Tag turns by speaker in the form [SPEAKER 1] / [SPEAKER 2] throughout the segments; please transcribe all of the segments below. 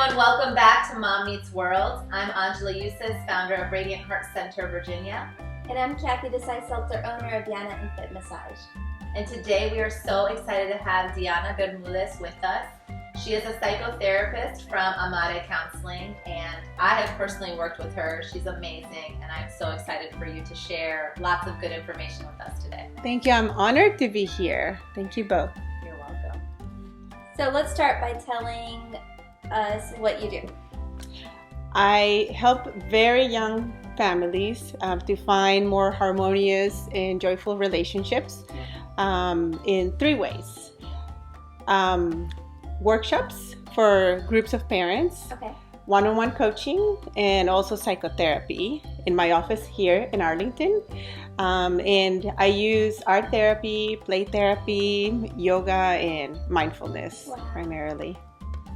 [SPEAKER 1] everyone, welcome back to Mom Meets World. I'm Angela Eustace, founder of Radiant Heart Center, Virginia.
[SPEAKER 2] And I'm Kathy Desai-Seltzer, owner of Vyana Infant Massage.
[SPEAKER 1] And today we are so excited to have Diana Bermudez with us. She is a psychotherapist from Amare Counseling, and I have personally worked with her. She's amazing, and I'm so excited for you to share lots of good information with us today.
[SPEAKER 3] Thank you. I'm honored to be here. Thank you both.
[SPEAKER 1] You're welcome.
[SPEAKER 2] So let's start by telling us what you do.
[SPEAKER 3] I help very young families to find more harmonious and joyful relationships in three ways. Workshops for groups of parents,
[SPEAKER 2] Okay.
[SPEAKER 3] one-on-one coaching, and also psychotherapy in my office here in Arlington. And I use art therapy, play therapy, yoga, and mindfulness primarily.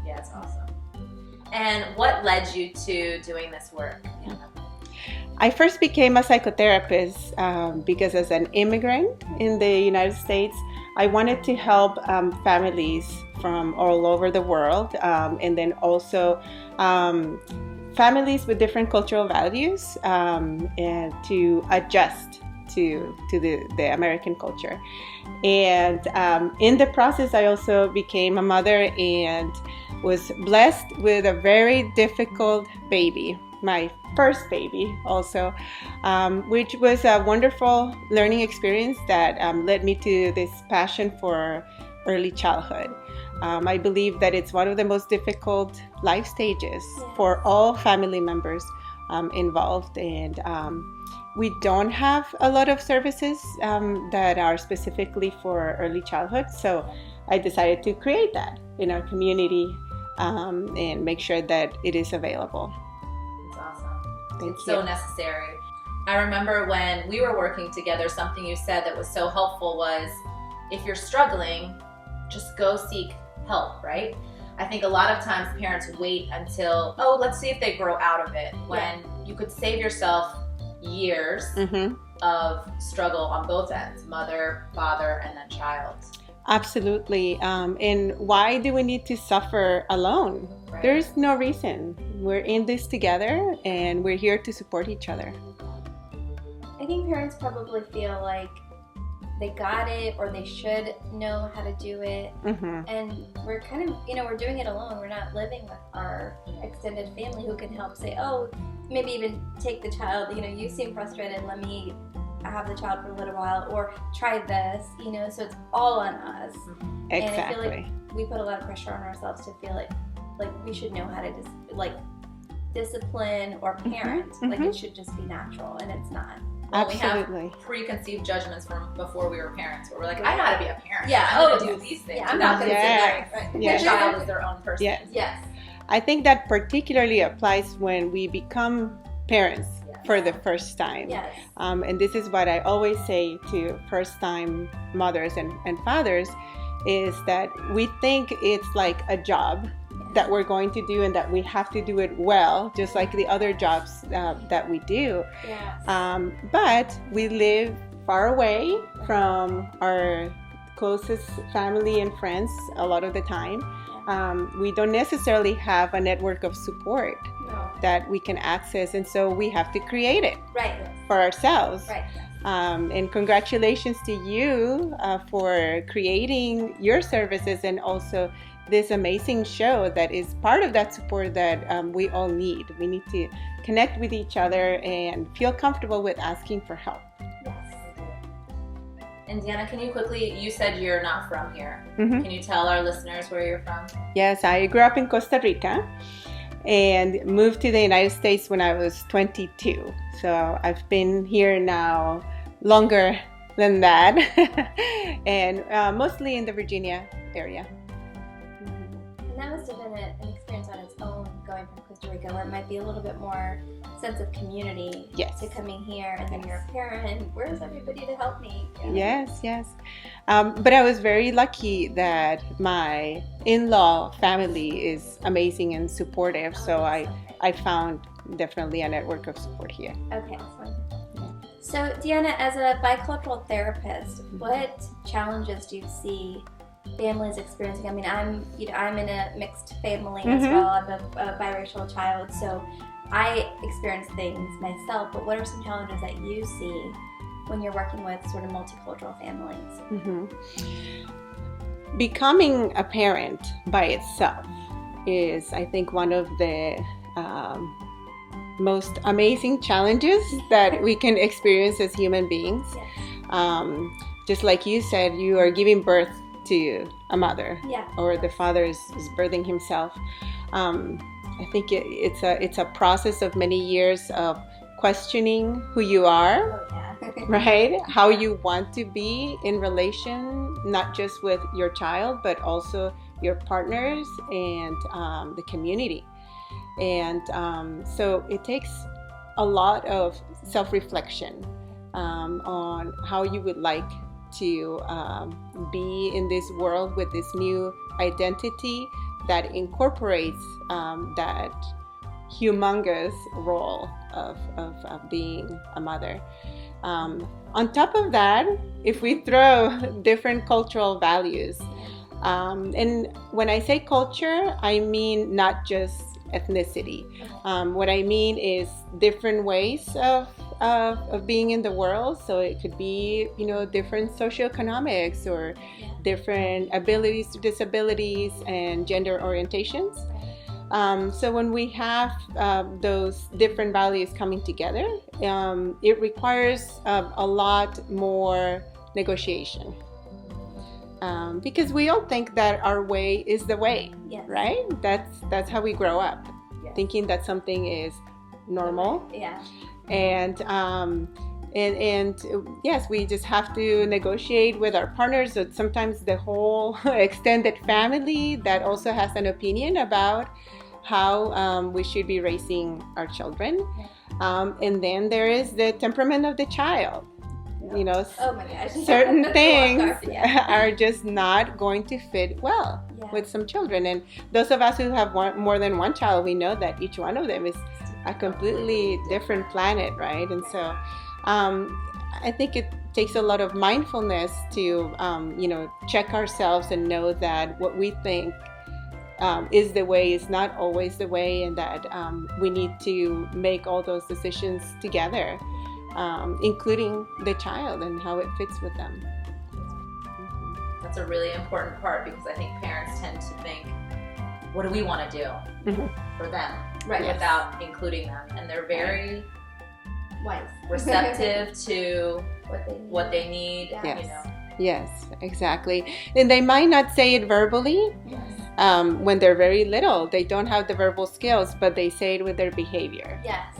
[SPEAKER 1] Yeah, it's awesome. And what led you to doing this work? Diana?
[SPEAKER 3] I first became a psychotherapist because as an immigrant in the United States, I wanted to help families from all over the world, and then also families with different cultural values, and to adjust to the American culture. And in the process, I also became a mother and was blessed with a very difficult baby, my first baby also, which was a wonderful learning experience that led me to this passion for early childhood. I believe that it's one of the most difficult life stages for all family members involved, and we don't have a lot of services that are specifically for early childhood, so I decided to create that in our community and make sure that it is available.
[SPEAKER 1] It's awesome.
[SPEAKER 3] It's
[SPEAKER 1] so necessary. I remember when we were working together, something you said that was so helpful was, if you're struggling, just go seek help, right? I think a lot of times parents wait until, let's see if they grow out of it, when you could save yourself years of struggle on both ends, mother, father, and then child.
[SPEAKER 3] Absolutely. And why do we need to suffer alone?
[SPEAKER 1] Right.
[SPEAKER 3] There's no reason. We're in this together and we're here to support each other.
[SPEAKER 2] I think parents probably feel like they got it or they should know how to do it. And we're kind of, we're doing it alone. We're not living with our extended family who can help say, maybe even take the child, you seem frustrated, let me have the child for a little while, or try this, so it's all on us.
[SPEAKER 3] Exactly.
[SPEAKER 2] And I feel like we put a lot of pressure on ourselves to feel like we should know how to discipline or parent. Like it should just be natural, and it's not.
[SPEAKER 1] Well,
[SPEAKER 3] Absolutely.
[SPEAKER 1] we have preconceived judgments from before we were parents, where we're like, I know how to be a parent.
[SPEAKER 2] Yeah.
[SPEAKER 1] I'm going to do these things.
[SPEAKER 2] Yeah, I'm not going to say that.
[SPEAKER 1] The child is their own person.
[SPEAKER 3] Yes. I think that particularly applies when we become parents for the first time.
[SPEAKER 2] Yes.
[SPEAKER 3] And this is what I always say to first-time mothers and fathers, is that we think it's like a job that we're going to do and that we have to do it well, just like the other jobs that we do.
[SPEAKER 2] Yes.
[SPEAKER 3] But we live far away from our closest family and friends a lot of the time. We don't necessarily have a network of support that we can access, and so we have to create it for ourselves.
[SPEAKER 2] Right.
[SPEAKER 3] And congratulations to you for creating your services and also this amazing show that is part of that support that we all need. We need to connect with each other and feel comfortable with asking for help.
[SPEAKER 1] And Diana, can you quickly, you said you're not from here. Can you tell our listeners where you're from?
[SPEAKER 3] Yes, I grew up in Costa Rica and moved to the United States when I was 22. So I've been here now longer than that, and mostly in the Virginia area.
[SPEAKER 2] And that must have been an experience on its own, going from Costa Rica, where it might be a little bit more sense of community to coming here, and then you're a parent, where's everybody to help me?
[SPEAKER 3] Yes. But I was very lucky that my in-law family is amazing and supportive, so I found definitely a network of support here.
[SPEAKER 2] Okay, excellent. So Diana, as a bicultural therapist, what challenges do you see families experiencing. I mean, I'm in a mixed family as well. I'm a biracial child, so I experience things myself. But what are some challenges that you see when you're working with sort of multicultural families?
[SPEAKER 3] Becoming a parent by itself is, I think, one of the most amazing challenges that we can experience as human beings.
[SPEAKER 2] Yes.
[SPEAKER 3] Just like you said, you are giving birth to a mother,
[SPEAKER 2] Yeah.
[SPEAKER 3] or the father is birthing himself. I think it's a process of many years of questioning who you are,
[SPEAKER 2] Oh, yeah.
[SPEAKER 3] right? How you want to be in relation, not just with your child, but also your partners and the community. And so it takes a lot of self-reflection on how you would like to be in this world with this new identity that incorporates that humongous role of being a mother. On top of that, if we throw different cultural values, and when I say culture, I mean not just ethnicity. What I mean is different ways of being in the world. So it could be, different socioeconomics or different abilities to disabilities and gender orientations. So when we have those different values coming together, it requires a lot more negotiation. Because we all think that our way is the way,
[SPEAKER 2] Yes.
[SPEAKER 3] right? That's how we grow up, thinking that something is normal.
[SPEAKER 2] Yeah.
[SPEAKER 3] And yes, we just have to negotiate with our partners. So sometimes the whole extended family that also has an opinion about how we should be raising our children. And then there is the temperament of the child.
[SPEAKER 2] Oh my gosh.
[SPEAKER 3] Certain things
[SPEAKER 2] Yeah.
[SPEAKER 3] are just not going to fit well with some children. And those of us who have more than one child, we know that each one of them is a completely different planet, right? And so I think it takes a lot of mindfulness to, check ourselves and know that what we think is the way is not always the way, and that we need to make all those decisions together. Including the child and how it fits with them.
[SPEAKER 1] That's a really important part, because I think parents tend to think, what do we want to do for them,
[SPEAKER 2] Right.
[SPEAKER 3] Yes.
[SPEAKER 1] without including them. And they're very
[SPEAKER 2] Wise.
[SPEAKER 1] receptive to
[SPEAKER 2] What they need.
[SPEAKER 1] what they need.
[SPEAKER 3] Yes. Yes, exactly. And they might not say it verbally.
[SPEAKER 2] Yes.
[SPEAKER 3] When they're very little. They don't have the verbal skills, but they say it with their behavior.
[SPEAKER 2] Yes.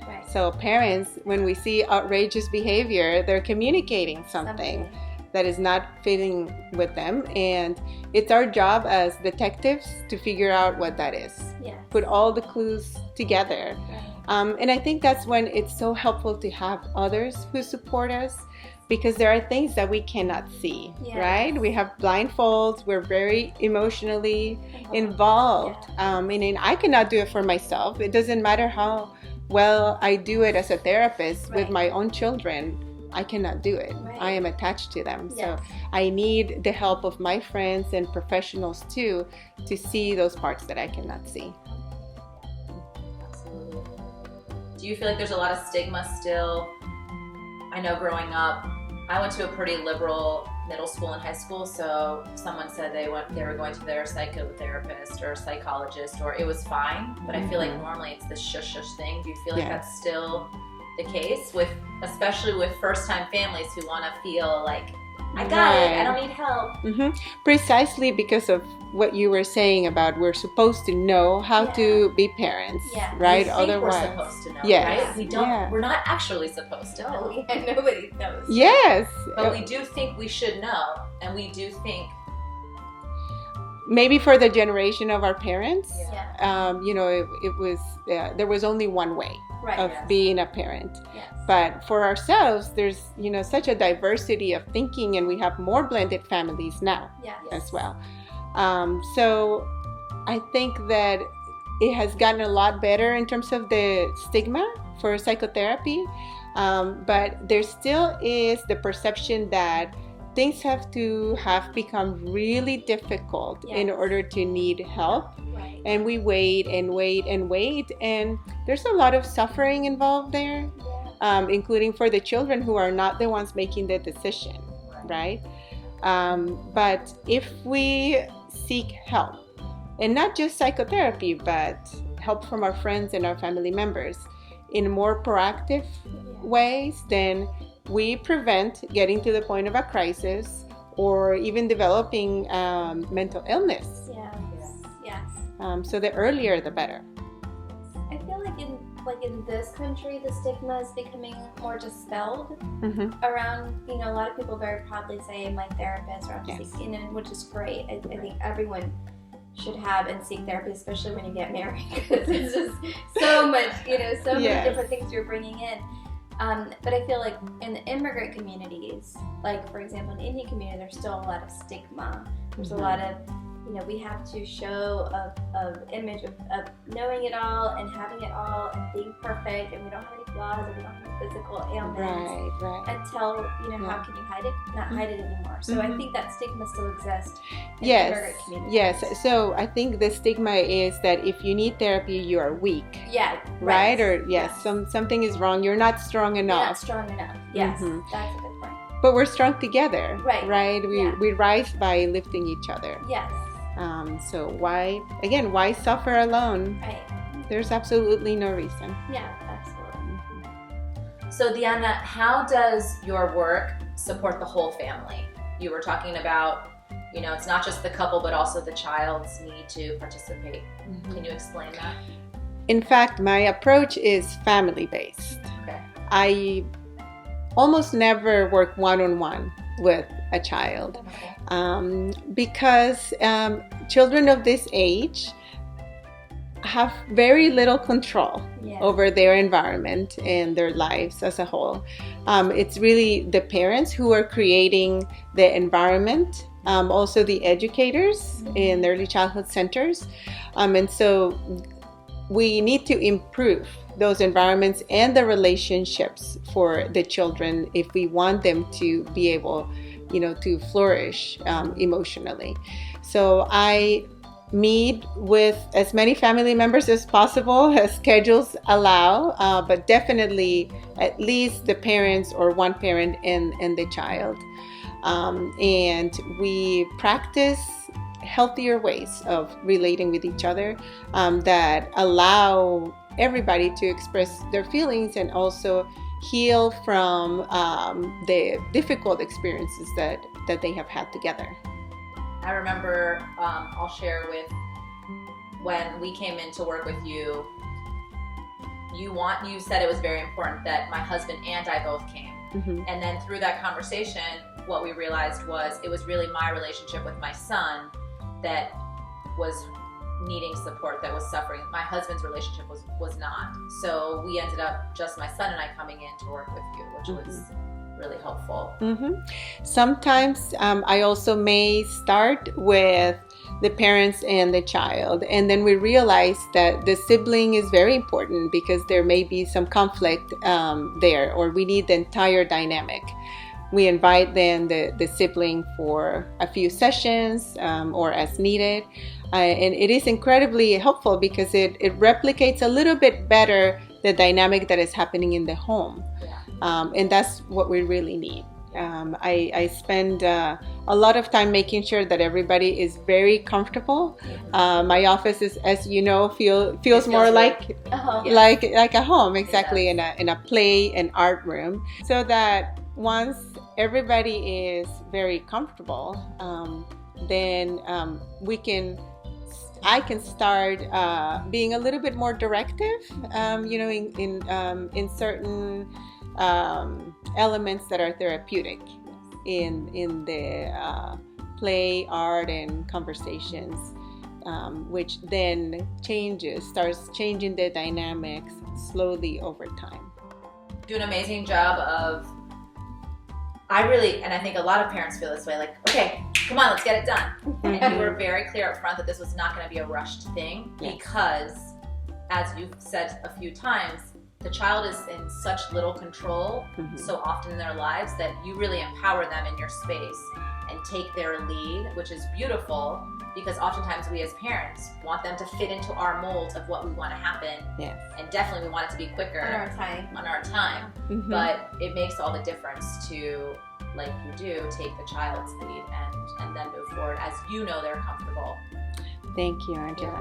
[SPEAKER 2] Right.
[SPEAKER 3] So parents, when we see outrageous behavior, they're communicating something that is not fitting with them. And it's our job as detectives to figure out what that is.
[SPEAKER 2] Yes.
[SPEAKER 3] Put all the clues together. And I think that's when it's so helpful to have others who support us, because there are things that we cannot see, right? We have blindfolds. We're very emotionally involved. Meaning I cannot do it for myself. It doesn't matter how well I do it as a therapist with my own children. I cannot do it.
[SPEAKER 2] Right.
[SPEAKER 3] I am attached to them.
[SPEAKER 2] Yes.
[SPEAKER 3] So I need the help of my friends and professionals too, to see those parts that I cannot see.
[SPEAKER 1] Absolutely. Do you feel like there's a lot of stigma still? I know growing up, I went to a pretty liberal middle school and high school, so someone said they were going to their psychotherapist or psychologist, or it was fine, but I feel like normally it's this shush thing. Do you feel like that's still the case, especially with first-time families who want to feel like, I got it, I don't need help?
[SPEAKER 3] Precisely because of what you were saying about we're supposed to know how to be parents, right?
[SPEAKER 1] We think
[SPEAKER 3] Otherwise,
[SPEAKER 1] we're supposed to know,
[SPEAKER 3] yes,
[SPEAKER 1] right? We don't. We're not actually supposed to know.
[SPEAKER 2] Nobody knows.
[SPEAKER 3] Yes,
[SPEAKER 1] but we do think we should know, and we do think.
[SPEAKER 3] Maybe for the generation of our parents, it was there was only one way of being a parent.
[SPEAKER 2] Yes.
[SPEAKER 3] But for ourselves, there's such a diversity of thinking, and we have more blended families now as well. So I think that it has gotten a lot better in terms of the stigma for psychotherapy, but there still is the perception that things have to have become really difficult in order to need help.
[SPEAKER 2] Right.
[SPEAKER 3] And we wait and wait and wait, and there's a lot of suffering involved there, including for the children who are not the ones making the decision, right? But if we seek help, and not just psychotherapy, but help from our friends and our family members in more proactive ways, then we prevent getting to the point of a crisis or even developing mental illness.
[SPEAKER 2] Yes.
[SPEAKER 3] So the earlier, the better.
[SPEAKER 2] I feel like in this country, the stigma is becoming more dispelled around. You know, a lot of people very proudly say, "I'm my therapist," or "I'm seeking," which is great. I think everyone should have and seek therapy, especially when you get married, because it's just so much, so many different things you're bringing in. But I feel like in the immigrant communities, like for example in the Indian community, there's still a lot of stigma. There's a lot of, we have to show of image of knowing it all and having it all and being perfect, and we don't have any flaws and we don't have physical ailments.
[SPEAKER 3] Right.
[SPEAKER 2] Until, how can you hide it? Not hide it anymore. So I think that stigma still exists in immigrant communities.
[SPEAKER 3] Yes. So I think the stigma is that if you need therapy, you are weak.
[SPEAKER 2] Yeah.
[SPEAKER 3] Right? Or something is wrong. You're not strong enough.
[SPEAKER 2] You're not strong enough. Yes. That's a good point.
[SPEAKER 3] But we're strong together.
[SPEAKER 2] Right.
[SPEAKER 3] We rise by lifting each other.
[SPEAKER 2] Yes.
[SPEAKER 3] So why suffer alone?
[SPEAKER 2] Right.
[SPEAKER 3] There's absolutely no reason.
[SPEAKER 2] Yeah, absolutely.
[SPEAKER 1] So Vyana, how does your work support the whole family? You were talking about, it's not just the couple, but also the child's need to participate. Can you explain that?
[SPEAKER 3] In fact, my approach is family-based.
[SPEAKER 1] Okay.
[SPEAKER 3] I almost never work one-on-one with a child. Because children of this age have very little control over their environment and their lives as a whole. It's really the parents who are creating the environment, also the educators in early childhood centers. And so we need to improve those environments and the relationships for the children if we want them to be able to flourish emotionally. So I meet with as many family members as possible as schedules allow, but definitely at least the parents or one parent and the child. And we practice healthier ways of relating with each other that allow everybody to express their feelings and also heal from the difficult experiences that they have had together.
[SPEAKER 1] I remember, I'll share with when we came in to work with you, you said it was very important that my husband and I both came. And then through that conversation, what we realized was it was really my relationship with my son that was needing support, that was suffering. My husband's relationship was not. So we ended up just my son and I coming in to work with you, which was really helpful.
[SPEAKER 3] Sometimes I also may start with the parents and the child, and then we realize that the sibling is very important because there may be some conflict there, or we need the entire dynamic. We invite then the sibling for a few sessions or as needed. And it is incredibly helpful because it replicates a little bit better the dynamic that is happening in the home. And that's what we really need. I spend a lot of time making sure that everybody is very comfortable. My office is, as you know, feels more like a home, exactly, in a play and art room, so that once everybody is very comfortable, then I can start being a little bit more directive, in certain elements that are therapeutic in the play, art, and conversations, which then starts changing the dynamics slowly over time.
[SPEAKER 1] Do an amazing job of, and I think a lot of parents feel this way, like, okay, come on, let's get it done. And you were very clear up front that this was not going to be a rushed thing because, as you've said a few times, the child is in such little control so often in their lives that you really empower them in your space and take their lead, which is beautiful, because oftentimes we as parents want them to fit into our molds of what we want to happen.
[SPEAKER 3] Yes.
[SPEAKER 1] And definitely we want it to be quicker. On our time. But it makes all the difference to, like you do, take the child's lead and then move forward as you know they're comfortable.
[SPEAKER 3] Thank you, Angela.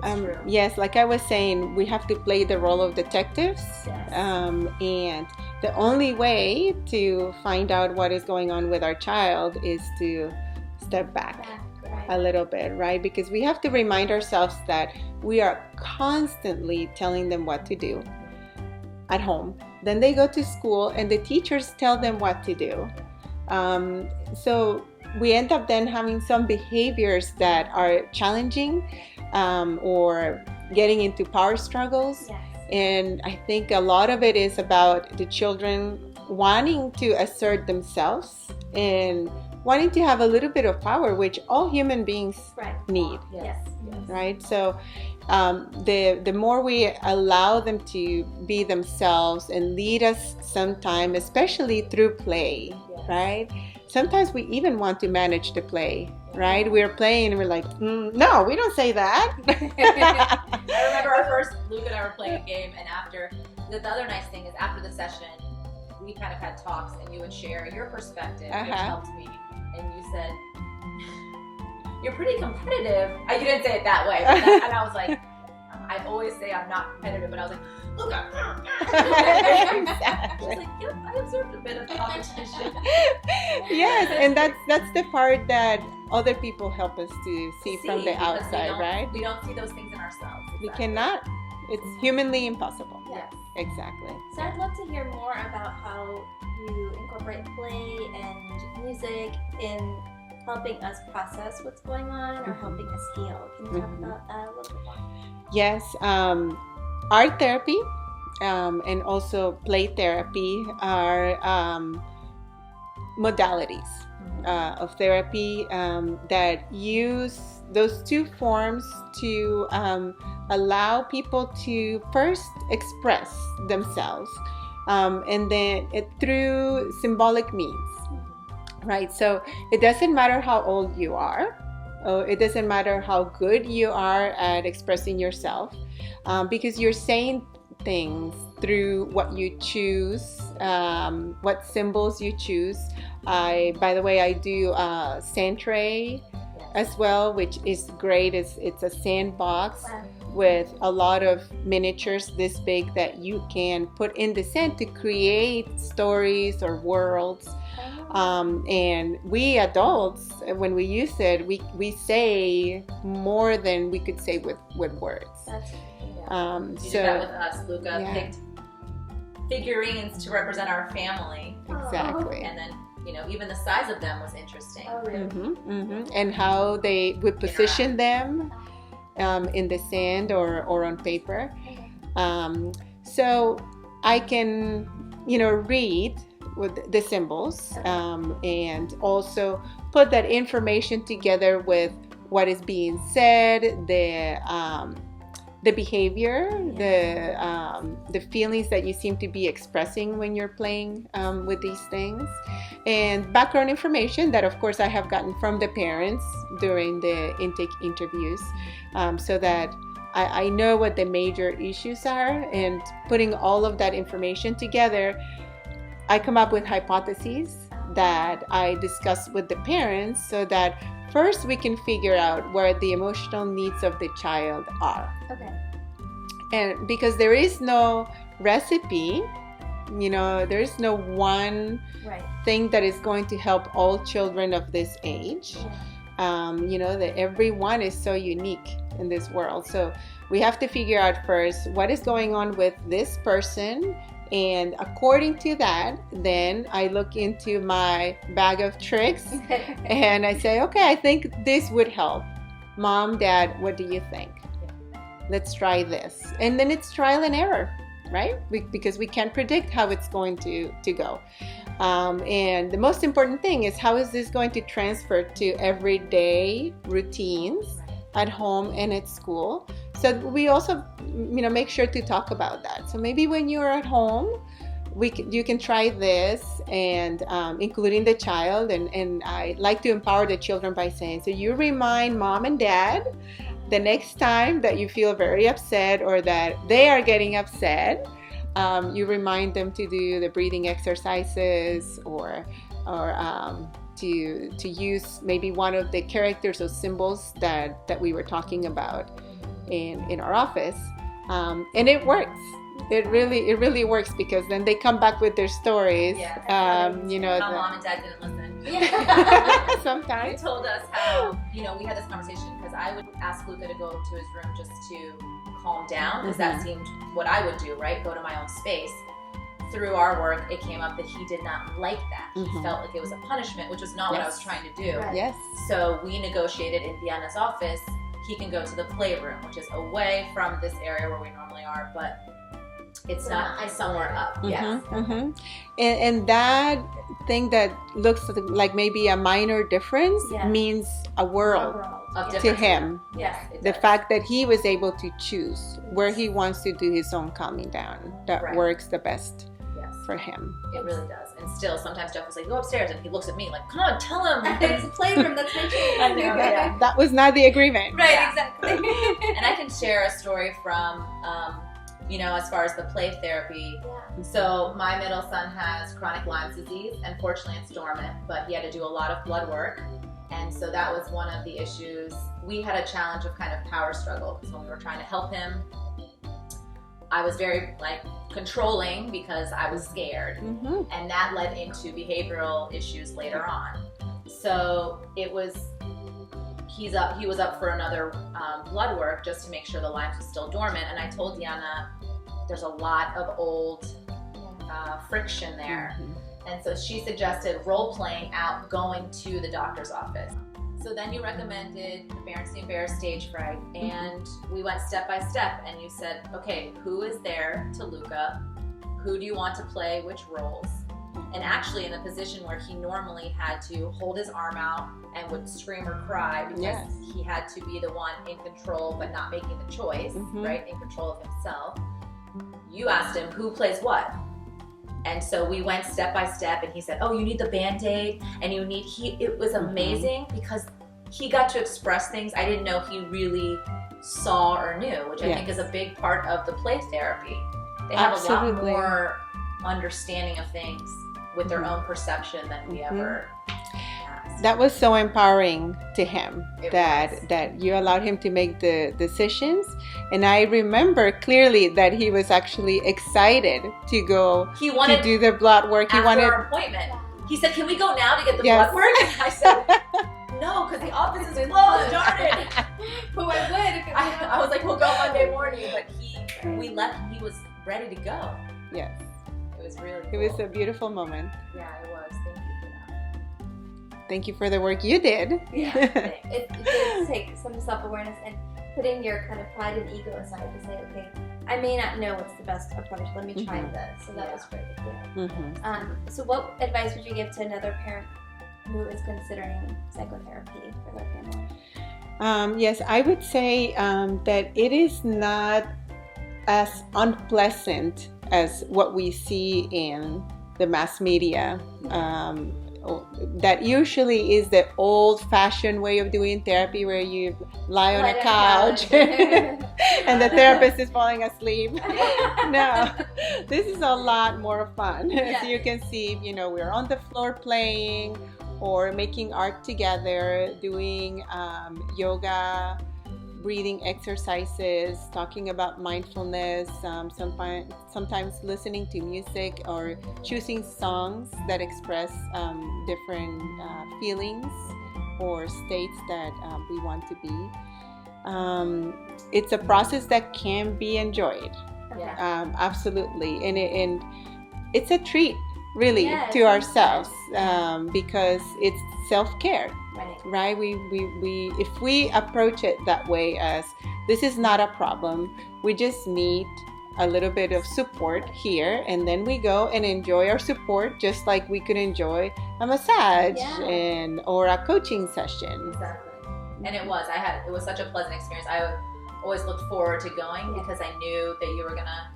[SPEAKER 1] Yeah. True.
[SPEAKER 3] Yes, like I was saying, we have to play the role of detectives.
[SPEAKER 1] Yes.
[SPEAKER 3] And the only way to find out what is going on with our child is to step back a little bit, right? Because we have to remind ourselves that we are constantly telling them what to do at home. Then they go to school and the teachers tell them what to do. So we end up then having some behaviors that are challenging or getting into power struggles.
[SPEAKER 2] Yes.
[SPEAKER 3] And I think a lot of it is about the children wanting to assert themselves and wanting to have a little bit of power, which all human beings need.
[SPEAKER 2] Yes.
[SPEAKER 3] Right? So the more we allow them to be themselves and lead us sometime, especially through play, right? Sometimes we even want to manage the play, right? We're playing and we're like, no, we don't say that.
[SPEAKER 1] I remember our first, Luke and I were playing a game, and after, the other nice thing is after the session, we kind of had talks and you would share your perspective, which helped me. And you said, you're pretty competitive. You didn't say it that way, but and I was like, I always say I'm not competitive, but I was like, look,
[SPEAKER 3] Exactly.
[SPEAKER 1] I was like, yep, I observed a bit of competition.
[SPEAKER 3] Yes, and that's the part that other people help us to see from the outside, right?
[SPEAKER 1] We don't see those things in ourselves.
[SPEAKER 3] We cannot. It's humanly impossible.
[SPEAKER 1] Yes.
[SPEAKER 3] Exactly.
[SPEAKER 2] So I'd love to hear more about how you incorporate play and music in helping us process what's going on or helping us heal. Can you talk about that a little bit more?
[SPEAKER 3] Yes, art therapy and also play therapy are modalities of therapy that use those two forms to allow people to first express themselves and then through symbolic means. Right, so it doesn't matter how old you are. It doesn't matter how good you are at expressing yourself, because you're saying things through what you choose, what symbols you choose. By the way, I do sand tray as well, which is great. It's a sandbox with a lot of miniatures this big that you can put in the sand to create stories or worlds. And we adults, when we use it, we say more than we could say with words.
[SPEAKER 2] That's
[SPEAKER 1] you did that with us. Luca picked figurines to represent our family.
[SPEAKER 3] Exactly.
[SPEAKER 1] And then, even the size of them was interesting.
[SPEAKER 2] Oh, really?
[SPEAKER 3] And how they would position them in the sand or on paper. So I can, read with the symbols and also put that information together with what is being said, the behavior, the feelings that you seem to be expressing when you're playing with these things, and background information that of course I have gotten from the parents during the intake interviews, so that I know what the major issues are, and putting all of that information together, I come up with hypotheses that I discuss with the parents so that first we can figure out where the emotional needs of the child are.
[SPEAKER 2] Okay.
[SPEAKER 3] And because there is no recipe, there is no one thing that is going to help all children of this age. That everyone is so unique in this world. So we have to figure out first what is going on with this person. And according to that, then I look into my bag of tricks and I say, okay, I think this would help. Mom, Dad, what do you think? Let's try this. And then it's trial and error, right? Because we can't predict how it's going to go. And the most important thing is, how is this going to transfer to everyday routines at home and at school, So we also, make sure to talk about that. So maybe when you're at home, you can try this, and including the child. And I like to empower the children by saying, so you remind mom and dad the next time that you feel very upset or that they are getting upset, you remind them to do the breathing exercises or to use maybe one of the characters or symbols that we were talking about in our office, and it works. It really works, because then they come back with their stories.
[SPEAKER 1] Yeah.
[SPEAKER 3] How
[SPEAKER 1] Mom and Dad didn't listen.
[SPEAKER 3] Sometimes.
[SPEAKER 1] They told us how, we had this conversation because I would ask Luca to go to his room just to calm down, because that seemed what I would do, right? Go to my own space. Through our work, it came up that he did not like that. He felt like it was a punishment, which was not what I was trying to do.
[SPEAKER 2] Right.
[SPEAKER 3] Yes.
[SPEAKER 1] So we negotiated in Vyana's office, he can go to the playroom, which is away from this area where we normally are, but it's not somewhere up. Yes.
[SPEAKER 3] And that thing that looks like maybe a minor difference means a world to him.
[SPEAKER 1] Yes.
[SPEAKER 3] The fact that he was able to choose where he wants to do his own calming down, that works the best for him.
[SPEAKER 1] It really does. And still, sometimes Jeff was like, go upstairs, and he looks at me like, come on, tell him.
[SPEAKER 2] It's a playroom, that's my choice.
[SPEAKER 1] I know, yeah.
[SPEAKER 3] That was not the agreement.
[SPEAKER 2] Right, exactly.
[SPEAKER 1] And I can share a story from, as far as the play therapy.
[SPEAKER 2] Yeah.
[SPEAKER 1] So my middle son has chronic Lyme disease, and fortunately it's dormant, but he had to do a lot of blood work. And so that was one of the issues. We had a challenge of kind of power struggle, because when we were trying to help him, I was very controlling because I was scared, and that led into behavioral issues later on. So he was up for another blood work just to make sure the Lyme was still dormant. And I told Vyana, there's a lot of old friction there. And so she suggested role-playing out going to the doctor's office. So then you recommended Berenstain Bears stage fright, and we went step by step, and you said, okay, who is there to Luca? Who do you want to play which roles? And actually in a position where he normally had to hold his arm out and would scream or cry because he had to be the one in control but not making the choice, right? In control of himself. You asked him who plays what. And so we went step by step, and he said, oh, you need the Band-Aid, and it was amazing because he got to express things I didn't know he really saw or knew, which I think is a big part of the play therapy. They have a lot more understanding of things with their own perception than we ever asked.
[SPEAKER 3] That was so empowering to him, that you allowed him to make the decisions. And I remember clearly that he was actually excited to go to do the blood work.
[SPEAKER 1] After our appointment, he said, can we go now to get the blood work? And I said, no, because the office is closed, darn it.
[SPEAKER 2] Who I would.
[SPEAKER 1] I was like, we'll go Monday morning. But we left, he was ready to go.
[SPEAKER 3] Yes.
[SPEAKER 1] It was really cool.
[SPEAKER 3] It was a beautiful moment.
[SPEAKER 1] Yeah, it was. Thank you for that.
[SPEAKER 3] Thank you for the work you did.
[SPEAKER 2] Yeah, it did take some self-awareness and putting your kind of pride and ego aside to say, okay, I may not know what's the best approach. Let me try this. So that was great. Yeah. So what advice would you give to another parent who is considering psychotherapy for their family?
[SPEAKER 3] Yes, I would say that it is not as unpleasant as what we see in the mass media. That usually is the old-fashioned way of doing therapy, where you lie on a couch and the therapist is falling asleep. No, this is a lot more fun. So you can see, we're on the floor playing or making art together, doing yoga, breathing exercises, talking about mindfulness, sometimes listening to music or choosing songs that express different feelings or states that we want to be. It's a process that can be enjoyed, absolutely, and it's a treat really to ourselves, because it's self-care. Right? We if we approach it that way, as this is not a problem, we just need a little bit of support here, and then we go and enjoy our support just like we could enjoy a massage or a coaching session.
[SPEAKER 1] Exactly. And it was such a pleasant experience. always looked forward to going because I knew that you were gonna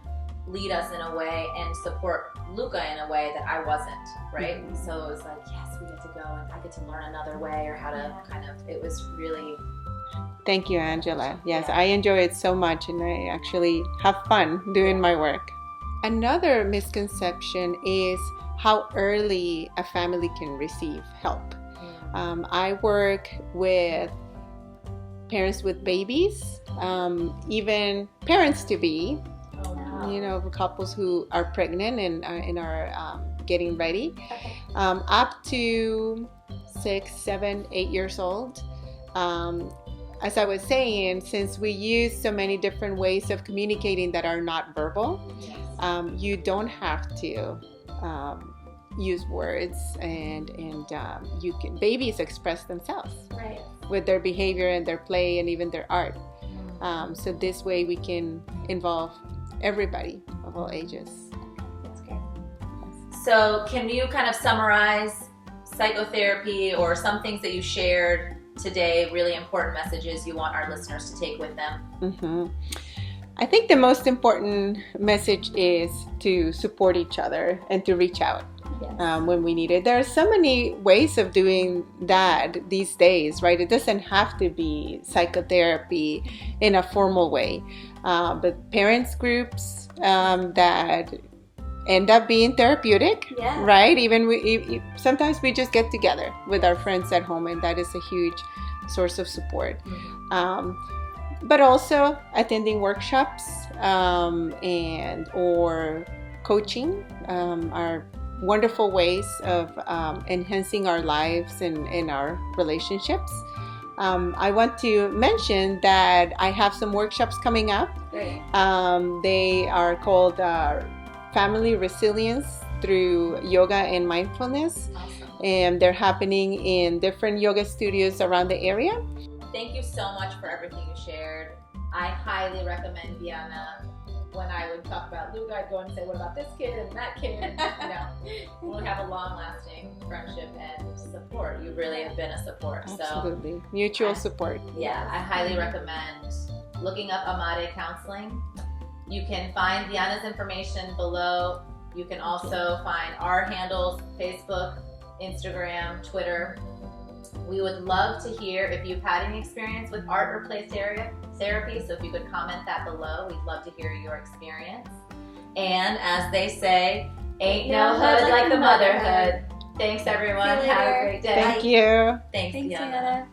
[SPEAKER 1] lead us in a way and support Luca in a way that I wasn't, right? So it was like, yes, we get to go and I get to learn another way or how to kind of, it was really...
[SPEAKER 3] Thank you, Angela. Yes, I enjoy it so much and I actually have fun doing my work. Another misconception is how early a family can receive help. I work with parents with babies, even parents-to-be, you know, couples who are pregnant and are getting ready, up to 6, 7, 8 years old. As I was saying, since we use so many different ways of communicating that are not verbal, you don't have to use words, and you can, babies express themselves with their behavior and their play and even their art. So this way we can involve everybody of all ages.
[SPEAKER 2] That's great.
[SPEAKER 1] So can you kind of summarize psychotherapy or some things that you shared today, really important messages you want our listeners to take with them?
[SPEAKER 3] I think the most important message is to support each other and to reach out when we need it. There are so many ways of doing that these days, right? It doesn't have to be psychotherapy in a formal way, but parents groups that end up being therapeutic, right? Even sometimes we just get together with our friends at home, and that is a huge source of support. But also attending workshops and or coaching are wonderful ways of enhancing our lives and our relationships. I want to mention that I have some workshops coming up. They are called Family Resilience through Yoga and Mindfulness. And they're happening in different yoga studios around the area.
[SPEAKER 1] Thank you so much for everything you shared. I highly recommend Vyana. When I would talk about Luca, I'd go and say, what about this kid and that kid? We'll have a long-lasting friendship and support. You really have been a support.
[SPEAKER 3] Absolutely. Mutual support.
[SPEAKER 1] Yeah, I highly recommend looking up Amade Counseling. You can find Vyana's information below. You can also find our handles, Facebook, Instagram, Twitter. We would love to hear if you've had any experience with art or play therapy, so if you could comment that below, we'd love to hear your experience. And as they say, ain't no hood like the motherhood. Thanks everyone. Have a great day.
[SPEAKER 3] Thank you.
[SPEAKER 1] Thanks,
[SPEAKER 2] Thanks,
[SPEAKER 1] Vyana.
[SPEAKER 2] Vyana.